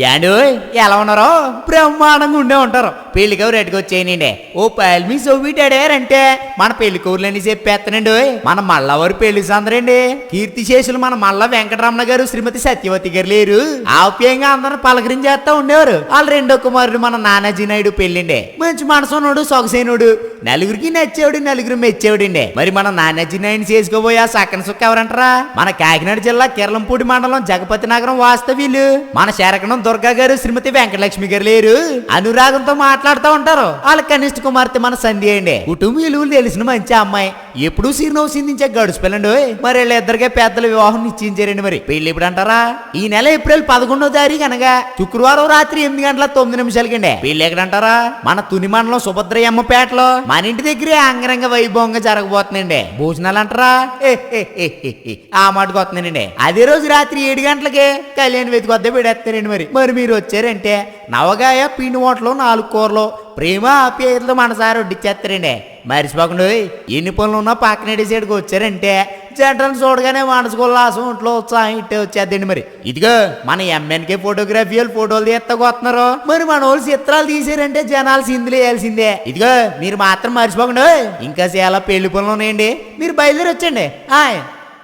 యాండు ఎలా ఉన్నారో బ్రహ్మాండంగా ఉండే ఉంటారు. పెళ్లి కౌరు ఎట్టుకొచ్చేయనండి. ఓ పల్మి సొవ్విటాడారంటే మన పెళ్లి కౌరులని చెప్పేస్తానండి. మన మల్లవారు పెళ్లి సందరండి. కీర్తిశేషులు మన మల్ల వెంకటరమణ గారు, శ్రీమతి సత్యవతి గారు లేరు. ఆప్యాయంగా అందరూ పలకరించేస్తా ఉండేవారు. వాళ్ళ రెండో కుమారుడు మన నానాజీ నాయుడు పెళ్ళండి. మంచి మనసున్నాడు, సొగసైనడు, నలుగురికి నచ్చేవాడు, నలుగురు మెచ్చేవాడండి. మరి మన నానాజీ నాయుడు చేసుకోబోయే సక్కన సుక్క ఎవరంటారా? మన కాకినాడ జిల్లా కిర్లంపూడి మండలం జగపతి నగరం వాస్తవ్యులు మన శరకణం దుర్గా గారు, శ్రీమతి వెంకటలక్ష్మి గారు లేరు. అనురాగంతో మాట్లాడుతూ ఉంటారు. వాళ్ళ కనిష్ట కుమార్తె మన సంధ్య అండి. కుటుంబ విలువలు తెలిసిన మంచి అమ్మాయి. ఎప్పుడు సీరినవ్వు సిందించే గడుచుపెళ్ళండి. మరి వీళ్ళిద్దరికే పెద్దల వివాహం నిశ్చయించారండి. మరి పెళ్లి ఇప్పుడు అంటారా? ఈ నెల ఏప్రిల్ 11వ తారీఖు అనగా శుక్రవారం రాత్రి 8:09 పెళ్లి ఎక్కడంటారా? మన తుని మండలం సుభద్రయ్యమ్మపేటలో మన ఇంటి దగ్గరే అంగరంగ వైభవంగా జరగబోతుందండి. భోజనాలు అంటారా? ఆ మాటకు వస్తున్నానండి. అదే రోజు రాత్రి 7 గంటలకే కళ్యాణ్ వెతికి వద్ద పెడేస్తారండి. మరి మీరు వచ్చారంటే నవగాయ పిండి వంటలు, 4 కూరలు, ప్రేమ ఆప్యాయతలు మనసారి వడ్డిచ్చేస్తారండి. మర్చిపోకుండా ఎన్ని పనులు ఉన్నా పక్కన సైడ్కి వచ్చారంటే జంటను చూడగానే మనసుకోలాసం ఒంట్లో ఉత్సాహం ఇట్టే వచ్చేద్దండి. మరి ఇదిగో మన ఎంఎన్కే ఫోటోగ్రఫీ వాళ్ళు ఫోటోలు తీస్తాకొస్తున్నారు. మరి మన వాళ్ళు చిత్రాలు తీసారంటే జనాలు సిందులు వేయాల్సిందే. ఇదిగో మీరు మాత్రం మర్చిపోకుండా ఇంకా చాలా పెళ్లి పనులు ఉన్నాయండి. మీరు బయలుదేరి వచ్చండి.